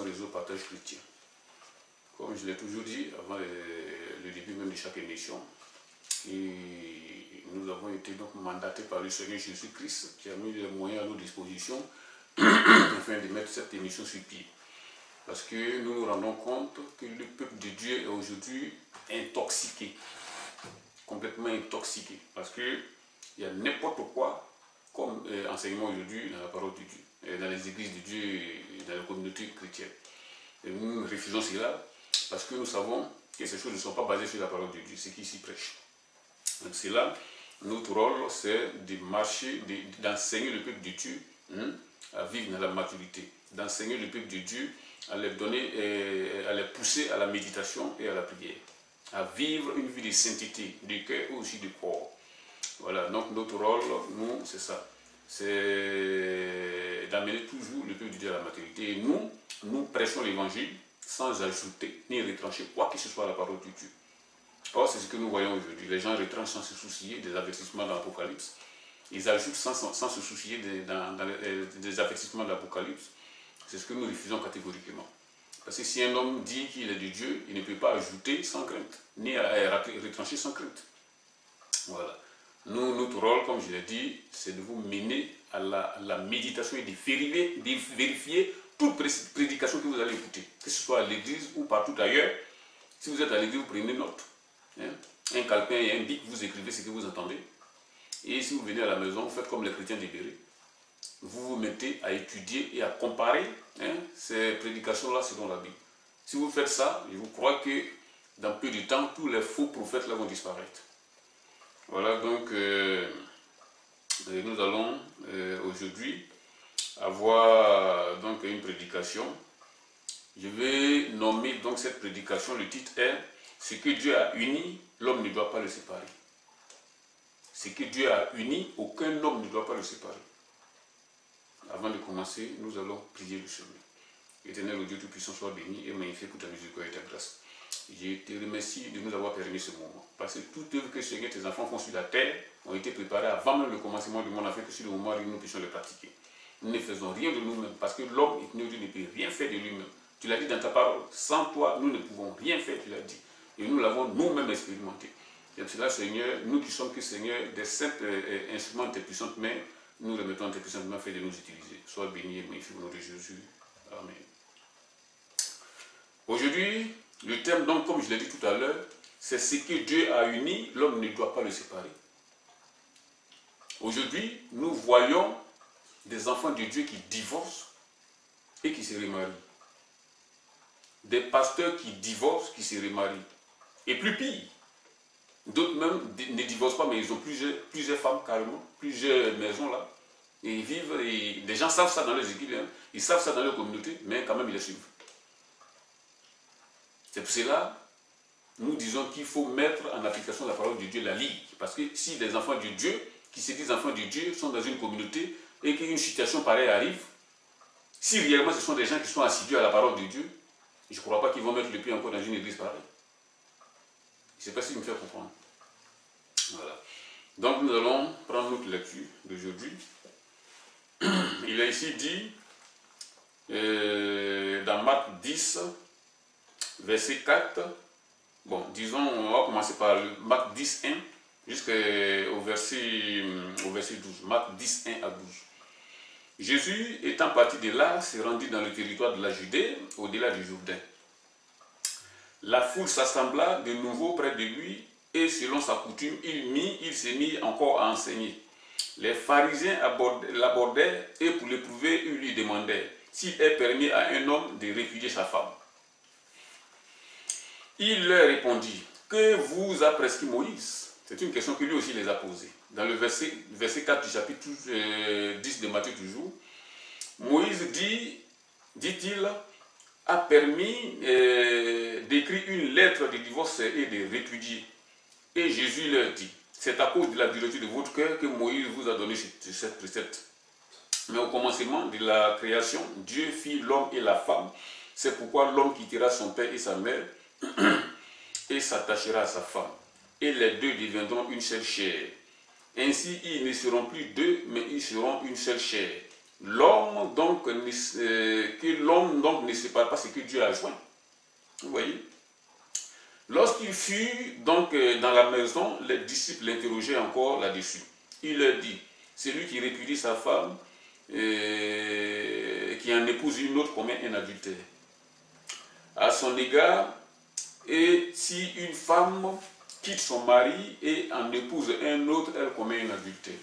l'émission Réseau Partage Chrétien. Comme je l'ai toujours dit avant le début même de chaque émission, et nous avons été donc mandatés par le Seigneur Jésus-Christ qui a mis les moyens à nos dispositions afin de mettre cette émission sur pied. Parce que nous nous rendons compte que le peuple de Dieu est aujourd'hui intoxiqué, complètement intoxiqué, parce qu'il y a n'importe quoi comme enseignement aujourd'hui dans la parole de Dieu, dans les églises de Dieu et dans les communautés chrétiennes. Et nous refusons cela parce que nous savons que ces choses ne sont pas basées sur la parole de Dieu, ce qui s'y prêche. Donc c'est là, notre rôle, c'est de marcher, d'enseigner le peuple de Dieu à vivre dans la maturité, d'enseigner le peuple de Dieu à les donner, à les pousser à la méditation et à la prière, à vivre une vie de sainteté, du cœur et aussi du corps. Voilà, donc notre rôle, nous, c'est ça. C'est d'amener toujours le peuple de Dieu à la maturité. Et nous prêchons l'évangile sans ajouter ni retrancher quoi que ce soit à la parole de Dieu. Or, c'est ce que nous voyons aujourd'hui. Les gens retranchent sans se soucier des avertissements dans l'Apocalypse. Ils ajoutent sans se soucier des avertissements de l'Apocalypse. C'est ce que nous refusons catégoriquement. Parce que si un homme dit qu'il est de Dieu, il ne peut pas ajouter sans crainte, ni retrancher sans crainte. Voilà. Nous, notre rôle, comme je l'ai dit, c'est de vous mener à la méditation et de vérifier toute prédication que vous allez écouter, que ce soit à l'église ou partout ailleurs. Si vous êtes à l'église, vous prenez note. Un calepin et un bic, vous écrivez ce que vous entendez. Et si vous venez à la maison, vous faites comme les chrétiens libérés. Vous vous mettez à étudier et à comparer ces prédications-là selon la Bible. Si vous faites ça, je vous crois que dans peu de temps, tous les faux prophètes là vont disparaître. Voilà, donc nous allons aujourd'hui avoir donc une prédication. Je vais nommer donc cette prédication, le titre est « Ce que Dieu a uni, l'homme ne doit pas le séparer ». Ce que Dieu a uni, aucun homme ne doit pas le séparer. Avant de commencer, nous allons prier le Seigneur. Éternel, au Dieu Tout-Puissant, sois béni et magnifié pour ta miséricorde et ta grâce. Je te remercie de nous avoir permis ce moment. Parce que toute œuvre que Seigneur, tes enfants font sur la terre, ont été préparées avant même le commencement du monde, afin que sur le moment où nous puissions les pratiquer. Nous ne faisons rien de nous-mêmes, parce que l'homme et Dieu ne peut rien faire de lui-même. Tu l'as dit dans ta parole, sans toi, nous ne pouvons rien faire, tu l'as dit. Et nous l'avons nous-mêmes expérimenté. Et c'est là, Seigneur, nous qui sommes que Seigneur, des simples instruments de tes puissantes mains, nous remettons tes puissantes mains, fais de nous utiliser. Sois béni et magnifié au nom de Jésus. Amen. Aujourd'hui, le thème, donc, comme je l'ai dit tout à l'heure, c'est ce que Dieu a uni, l'homme ne doit pas le séparer. Aujourd'hui, nous voyons des enfants de Dieu qui divorcent et qui se remarient. Des pasteurs qui divorcent, qui se remarient. Et plus pire, d'autres même ne divorcent pas, mais ils ont plusieurs femmes carrément, plusieurs maisons là. Et ils vivent, et les gens savent ça dans les équipes, ils savent ça dans leur communauté, mais quand même ils les suivent. C'est pour cela, nous disons qu'il faut mettre en application la parole de Dieu, la ligue. Parce que si des enfants de Dieu, qui se disent enfants de Dieu, sont dans une communauté et qu'une situation pareille arrive, si réellement ce sont des gens qui sont assidus à la parole de Dieu, je ne crois pas qu'ils vont mettre le pied encore dans une église pareille. Je ne sais pas si vous me faites comprendre. Voilà. Donc nous allons prendre notre lecture d'aujourd'hui. Il est ici dit, dans Marc 10, verset 4, bon, disons, on va commencer par Marc 10, 1, jusqu'au verset 12. Marc 10, 1 à 12. Jésus, étant parti de là, se rendit dans le territoire de la Judée, au-delà du Jourdain. La foule s'assembla de nouveau près de lui, et selon sa coutume, il s'est mis encore à enseigner. Les pharisiens l'abordèrent, et pour l'éprouver, ils lui demandèrent s'il est permis à un homme de répudier sa femme. Il leur répondit, que vous a prescrit Moïse? C'est une question que lui aussi les a posée. Dans le verset 4 du chapitre 10 de Matthieu toujours, Moïse dit-il, a permis d'écrire une lettre de divorce et de répudier. Et Jésus leur dit, c'est à cause de la dureté de votre cœur que Moïse vous a donné cette précepte. Mais au commencement de la création, Dieu fit l'homme et la femme. C'est pourquoi l'homme quittera son père et sa mère et s'attachera à sa femme. Et les deux deviendront une seule chair. Ainsi, ils ne seront plus deux, mais ils seront une seule chair. l'homme donc que l'homme donc ne sépare pas ce que Dieu a joint. Vous voyez? Lorsqu'il fut donc dans la maison, les disciples l'interrogeaient encore là-dessus. Il leur dit, celui qui répudie sa femme, qui en épouse une autre, commet un adultère. À son égard, et si une femme quitte son mari et en épouse un autre, elle commet un adultère.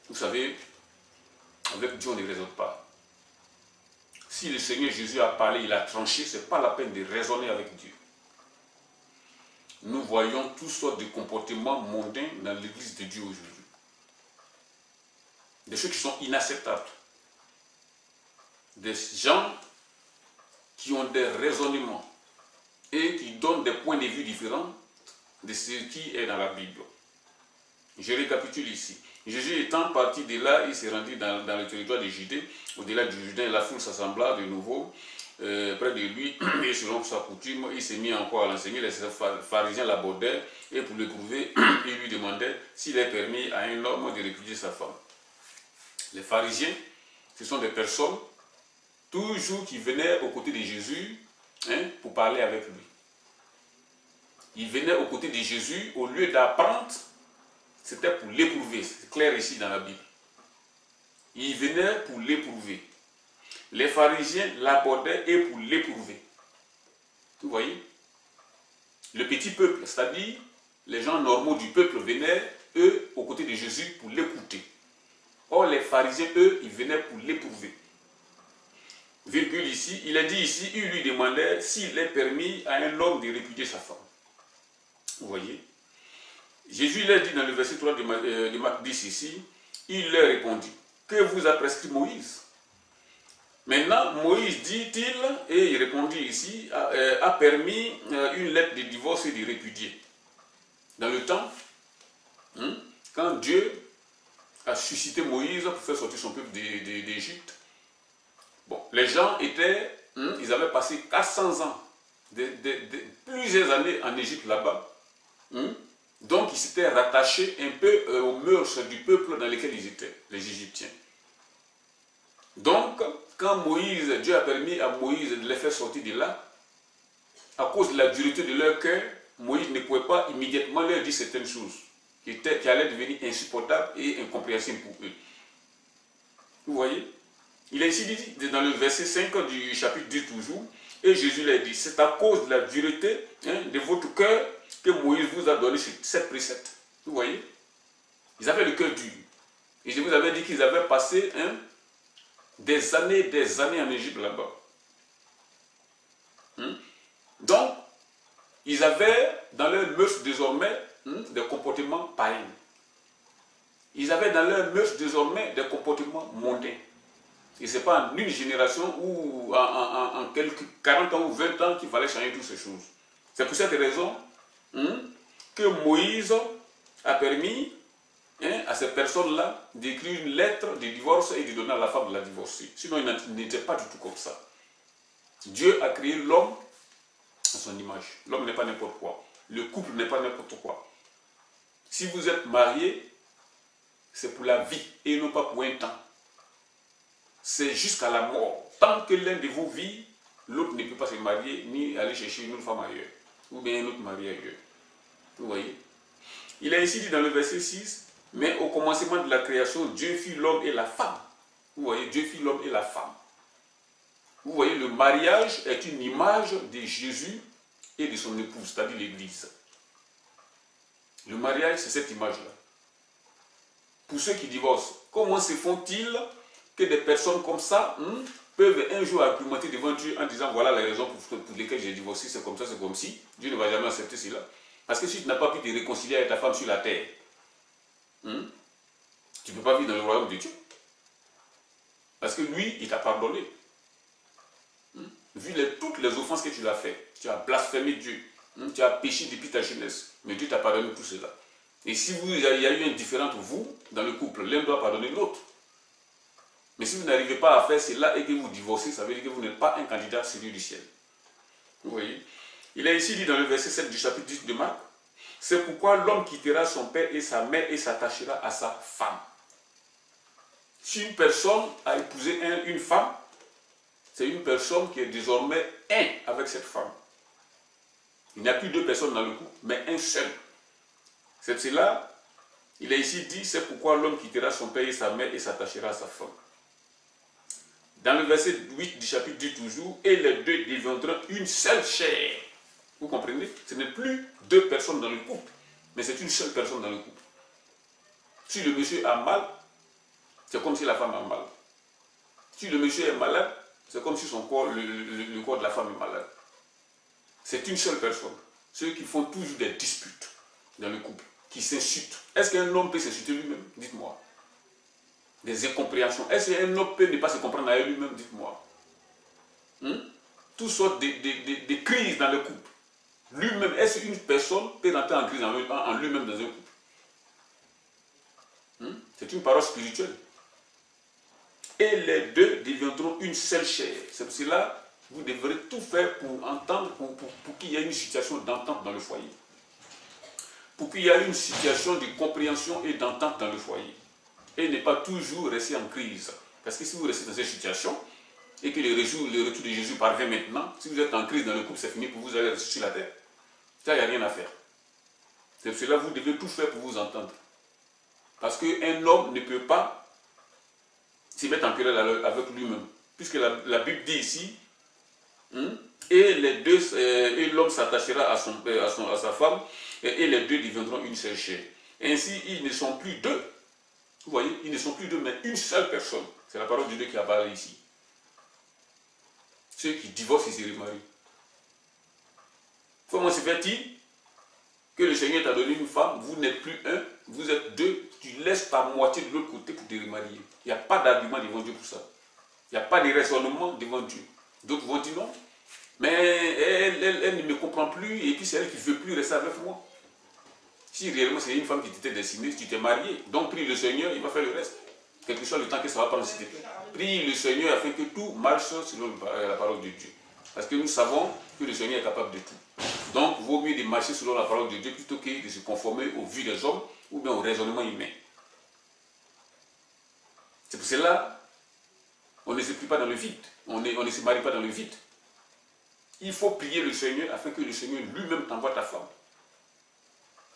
Vous savez, avec Dieu, on ne raisonne pas. Si le Seigneur Jésus a parlé, il a tranché, ce n'est pas la peine de raisonner avec Dieu. Nous voyons toutes sortes de comportements mondains dans l'église de Dieu aujourd'hui. Des choses qui sont inacceptables. Des gens qui ont des raisonnements et qui donnent des points de vue différents de ce qui est dans la Bible. Je récapitule ici. Jésus étant parti de là, il s'est rendu dans le territoire de Judée, au-delà du Jourdain, la foule s'assembla de nouveau près de lui, et selon sa coutume, il s'est mis encore à l'enseigner. Les pharisiens l'abordèrent, et pour le prouver, ils lui demandaient s'il est permis à un homme de répudier sa femme. Les pharisiens, ce sont des personnes toujours qui venaient aux côtés de Jésus pour parler avec lui. Ils venaient aux côtés de Jésus, au lieu d'apprendre, c'était pour l'éprouver. C'est clair ici dans la Bible. Ils venaient pour l'éprouver. Les pharisiens l'abordaient et pour l'éprouver. Vous voyez? Le petit peuple, c'est-à-dire les gens normaux du peuple venaient, eux, aux côtés de Jésus pour l'écouter. Or, les pharisiens, eux, ils venaient pour l'éprouver. Virgule ici, il a dit ici, il lui demandait s'il est permis à un homme de répudier sa femme. Vous voyez? Jésus l'a dit dans le verset 3 de Marc 10 ici, il leur répondit, que vous a prescrit Moïse? Maintenant, Moïse, dit-il, et il répondit ici, a permis une lettre de divorce et de répudier. Dans le temps, quand Dieu a suscité Moïse pour faire sortir son peuple d'Égypte, bon, les gens étaient, ils avaient passé 400 ans, plusieurs années en Égypte là-bas, donc ils s'étaient rattachés un peu aux mœurs du peuple dans lequel ils étaient, les Égyptiens. Donc, quand Dieu a permis à Moïse de les faire sortir de là, à cause de la dureté de leur cœur, Moïse ne pouvait pas immédiatement leur dire certaines choses qui allaient devenir insupportables et incompréhensibles pour eux. Vous voyez? Il est ici dit dans le verset 5 du chapitre 10 toujours, et Jésus leur dit, c'est à cause de la dureté de votre cœur que Moïse vous a donné cette précepte. Vous voyez? Ils avaient le cœur dur. Et je vous avais dit qu'ils avaient passé des années en Égypte là-bas. Donc, ils avaient dans leur mœurs désormais des comportements païens. Ils avaient dans leur mœurs désormais des comportements mondains. Et ce n'est pas en une génération ou en quelques 40 ans ou 20 ans qu'il fallait changer toutes ces choses. C'est pour cette raison que Moïse a permis à ces personnes-là d'écrire une lettre de divorce et de donner à la femme de la divorcer. Sinon, il n'était pas du tout comme ça. Dieu a créé l'homme à son image. L'homme n'est pas n'importe quoi. Le couple n'est pas n'importe quoi. Si vous êtes marié, c'est pour la vie et non pas pour un temps. C'est jusqu'à la mort. Tant que l'un de vous vit, l'autre ne peut pas se marier ni aller chercher une autre femme ailleurs. Ou bien un autre mari ailleurs. Vous voyez? Il est ici dit dans le verset 6, mais au commencement de la création, Dieu fit l'homme et la femme. Vous voyez, Dieu fit l'homme et la femme. Vous voyez, le mariage est une image de Jésus et de son épouse, c'est-à-dire l'Église. Le mariage, c'est cette image-là. Pour ceux qui divorcent, comment se font-ils que des personnes comme ça peuvent un jour argumenter devant Dieu en disant voilà les raisons pour lesquelles j'ai divorcé, c'est comme ça, c'est comme si. Dieu ne va jamais accepter cela. Parce que si tu n'as pas pu te réconcilier avec ta femme sur la terre, tu ne peux pas vivre dans le royaume de Dieu. Parce que lui, il t'a pardonné. Vu toutes les offenses que tu as faites, tu as blasphémé Dieu, tu as péché depuis ta jeunesse, mais Dieu t'a pardonné tout cela. Et si il y a eu un différend entre vous, dans le couple, l'un doit pardonner l'autre. Mais si vous n'arrivez pas à faire cela et que vous divorcez, ça veut dire que vous n'êtes pas un candidat celui du ciel. Vous voyez? Il est ici dit dans le verset 7 du chapitre 10 de Marc, c'est pourquoi l'homme quittera son père et sa mère et s'attachera à sa femme. Si une personne a épousé une femme, c'est une personne qui est désormais un avec cette femme. Il n'y a plus deux personnes dans le couple, mais un seul. C'est cela, il est ici dit, c'est pourquoi l'homme quittera son père et sa mère et s'attachera à sa femme. Dans le verset 8 du chapitre dit toujours, et les deux deviendront une seule chair. Vous comprenez? Ce n'est plus deux personnes dans le couple, mais c'est une seule personne dans le couple. Si le monsieur a mal, c'est comme si la femme a mal. Si le monsieur est malade, c'est comme si son corps, le corps de la femme est malade. C'est une seule personne. Ceux qui font toujours des disputes dans le couple, qui s'insultent. Est-ce qu'un homme peut s'insulter lui-même? Dites-moi. Des incompréhensions. Est-ce qu'un homme peut ne pas se comprendre avec lui-même? Dites-moi. Toutes sortes de crises dans le couple. Lui-même, est-ce qu'une personne peut rentrer en crise en lui-même dans un couple? C'est une parole spirituelle. Et les deux deviendront une seule chair. C'est pour cela que vous devrez tout faire pour entendre, pour qu'il y ait une situation d'entente dans le foyer. Pour qu'il y ait une situation de compréhension et d'entente dans le foyer. Et ne pas toujours rester en crise. Parce que si vous restez dans cette situation, et que le retour de Jésus parvient maintenant, si vous êtes en crise dans le couple, c'est fini pour vous, allez rester sur la terre. Ça, il n'y a rien à faire. C'est pour cela que vous devez tout faire pour vous entendre. Parce qu'un homme ne peut pas s'y mettre en querelle avec lui-même. Puisque la Bible dit ici, et l'homme s'attachera à sa femme, et les deux deviendront une seule chair. Ainsi, ils ne sont plus deux. Vous voyez, ils ne sont plus deux, mais une seule personne. C'est la parole de Dieu qui a parlé ici. Ceux qui divorcent, ils se remarient. Comment se fait-il que le Seigneur t'a donné une femme, vous n'êtes plus un, vous êtes deux, tu laisses ta moitié de l'autre côté pour te remarier? Il n'y a pas d'argument devant Dieu pour ça. Il n'y a pas de raisonnement devant Dieu. D'autres vont dire non, mais elle ne me comprend plus et puis c'est elle qui ne veut plus rester avec moi. Si réellement c'est une femme qui t'était destinée, tu t'es marié, donc prie le Seigneur, il va faire le reste. Quel que soit le temps que ça va prendre, s'il te plaît. Prie le Seigneur afin que tout marche selon la parole de Dieu. Parce que nous savons que le Seigneur est capable de tout. Donc, il vaut mieux de marcher selon la parole de Dieu plutôt que de se conformer aux vues des hommes ou bien au raisonnement humain. C'est pour cela on ne se prie pas dans le vide. On ne se marie pas dans le vide. Il faut prier le Seigneur afin que le Seigneur lui-même t'envoie ta femme.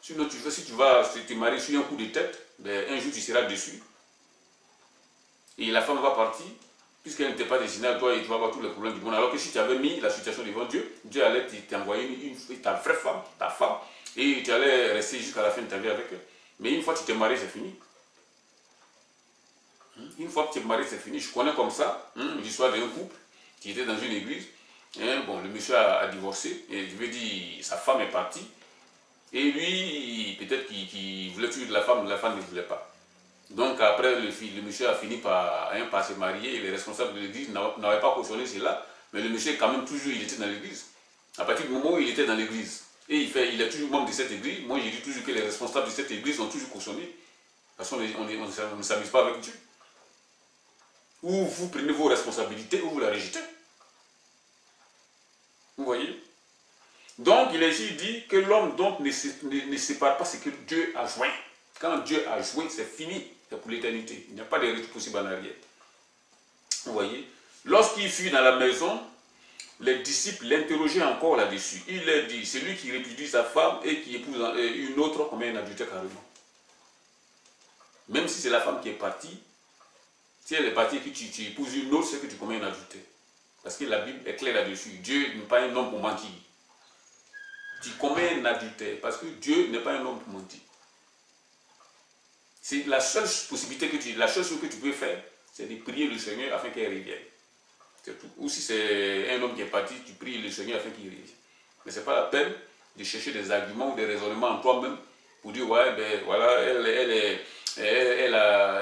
Sinon, si tu vas te marier sur un coup de tête, ben, un jour tu seras déçu. Et la femme va partir, puisqu'elle n'était pas destinée à toi et tu vas avoir tous les problèmes du monde. Alors que si tu avais mis la situation devant Dieu, Dieu allait t'envoyer ta vraie femme, ta femme, et tu allais rester jusqu'à la fin de ta vie avec elle. Mais une fois que tu t'es marié, c'est fini. Une fois que tu es marié, c'est fini. Je connais comme ça l'histoire d'un couple qui était dans une église. Bon, le monsieur a divorcé, et je veux dire, sa femme est partie. Et lui, peut-être qu'il voulait tuer la femme ne voulait pas. Donc après, le monsieur a fini par se marier et les responsables de l'église n'avaient pas cautionné cela. Mais le monsieur, quand même, toujours, il était dans l'église. À partir du moment où il était dans l'église, et il est toujours membre de cette église, moi j'ai dit toujours que les responsables de cette église ont toujours cautionné. Parce qu'on ne s'amuse pas avec Dieu. Ou vous prenez vos responsabilités ou vous la rejetez. Vous voyez? Donc il est ici dit que l'homme donc ne sépare pas ce que Dieu a joint. Quand Dieu a joué, c'est fini, c'est pour l'éternité. Il n'y a pas de retour possible en arrière. Vous voyez? Lorsqu'il fut dans la maison, les disciples l'interrogeaient encore là-dessus. Il leur dit, celui qui répudie sa femme et qui épouse une autre commet un adultère carrément. Même si c'est la femme qui est partie, si elle est partie et que tu épouses une autre, c'est que tu commets un adultère. Parce que la Bible est claire là-dessus. Dieu n'est pas un homme pour mentir. Tu commets un adultère parce que Dieu n'est pas un homme pour mentir. C'est la seule possibilité la seule chose que tu peux faire, c'est de prier le Seigneur afin qu'elle revienne. C'est tout. Ou si c'est un homme qui est parti, tu pries le Seigneur afin qu'il revienne. Mais ce n'est pas la peine de chercher des arguments ou des raisonnements en toi-même pour dire, ouais, ben voilà, elle a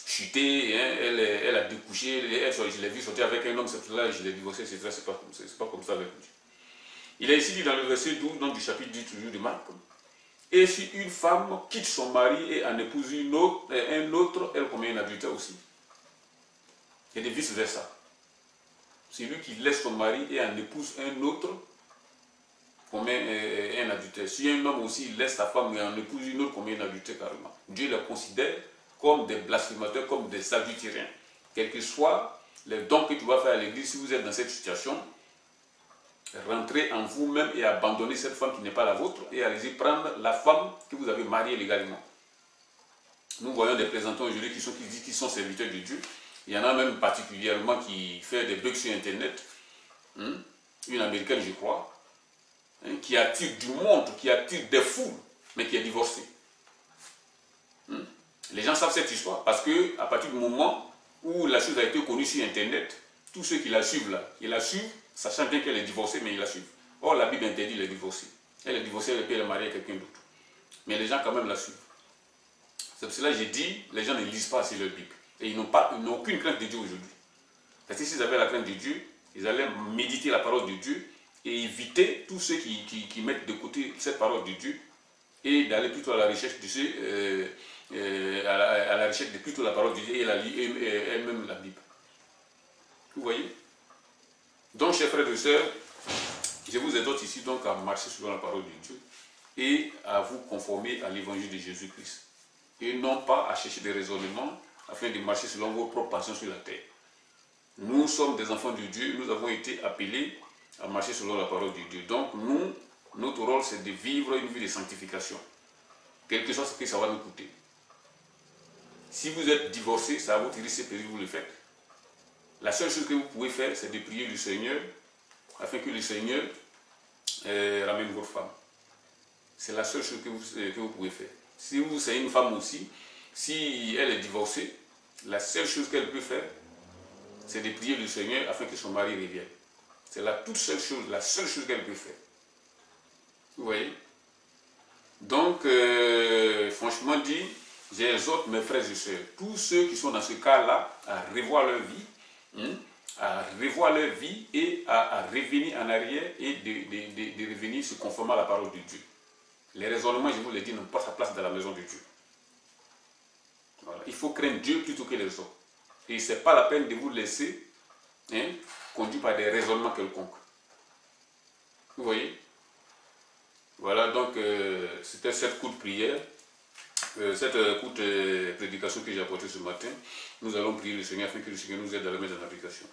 chuté, elle a découché, je l'ai vu sortir avec un homme, c'est là, je l'ai divorcé, etc. C'est pas comme ça avec Dieu. Il est ici dit dans le verset 12, donc du chapitre 10 toujours de Marc. Et si une femme quitte son mari et en épouse un autre, elle commet un adultère aussi. Et de vice versa. C'est lui qui laisse son mari et en épouse un autre, commet un adultère. Si un homme aussi laisse sa femme et en épouse une autre, commet un adultère carrément. Dieu les considère comme des blasphémateurs, comme des adultériens. Quels que soient les dons que tu vas faire à l'église, si vous êtes dans cette situation, rentrez en vous-même et abandonnez cette femme qui n'est pas la vôtre et allez-y prendre la femme que vous avez mariée légalement. Nous voyons des plaisantons aujourd'hui qui disent qu'ils sont serviteurs de Dieu. Il y en a même particulièrement qui fait des bugs sur Internet. Une américaine, je crois, qui attire du monde, qui attire des foules, mais qui est divorcée. Les gens savent cette histoire parce que à partir du moment où la chose a été connue sur Internet, tous ceux qui la suivent là, ils la suivent, sachant bien qu'elle est divorcée, mais ils la suivent. Or, la Bible interdit les divorcés. Elle est divorcée, elle peut être mariée à quelqu'un d'autre. Mais les gens quand même la suivent. C'est pour cela que j'ai dit, les gens ne lisent pas assez leur Bible. Et ils n'ont aucune crainte de Dieu aujourd'hui. Parce que s'ils avaient la crainte de Dieu, ils allaient méditer la parole de Dieu et éviter tous ceux qui mettent de côté cette parole de Dieu et d'aller plutôt à la recherche de ceux, à la recherche de plutôt la parole de Dieu et même la Bible. Vous voyez? Donc, chers frères et sœurs, je vous exhorte ici donc à marcher selon la parole de Dieu et à vous conformer à l'évangile de Jésus-Christ. Et non pas à chercher des raisonnements afin de marcher selon vos propres passions sur la terre. Nous sommes des enfants de Dieu, nous avons été appelés à marcher selon la parole de Dieu. Donc nous, notre rôle c'est de vivre une vie de sanctification. Quel que soit ce que ça va nous coûter. Si vous êtes divorcé, ça va vous tirer ces périls, vous le faites. La seule chose que vous pouvez faire, c'est de prier le Seigneur afin que le Seigneur ramène votre femme. C'est la seule chose que vous pouvez faire. Si vous êtes une femme aussi, si elle est divorcée, la seule chose qu'elle peut faire, c'est de prier le Seigneur afin que son mari revienne. C'est la toute seule chose, la seule chose qu'elle peut faire. Vous voyez? Donc, franchement dit, j'exhorte mes frères et sœurs, tous ceux qui sont dans ce cas-là, à revoir leur vie, et à revenir en arrière et de revenir se conformer à la parole de Dieu. Les raisonnements, je vous l'ai dit, n'ont pas sa place dans la maison de Dieu. Voilà. Il faut craindre Dieu plutôt que les hommes. Et ce n'est pas la peine de vous laisser conduire par des raisonnements quelconques. Vous voyez? Voilà, donc c'était cette courte prière, cette courte prédication que j'ai apportée ce matin. Nous allons prier le Seigneur afin que le Seigneur nous aide à la mettre en application.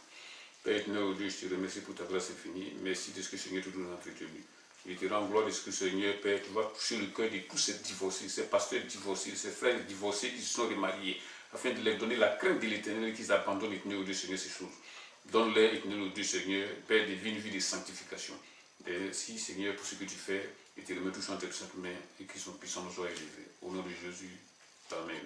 Père éternel, oh Dieu, je te remercie pour ta grâce infinie. Merci de ce que le Seigneur nous a entretenu. Je te rends gloire de ce que, Seigneur, Père, tu vas toucher le cœur de tous ces divorcés, ces pasteurs divorcés, ces frères divorcés qui se sont remariés, afin de leur donner la crainte de l'Éternel et qu'ils abandonnent, éternel, au Dieu, Seigneur, ces choses. Donne-leur, éternel, au Dieu, Seigneur, Père, de vivre une vie de sanctification. Merci, Seigneur, pour ce que tu fais, et te remets tous en tes saintes mains, et que son puissant nous soit élevé. Au nom de Jésus, Amen.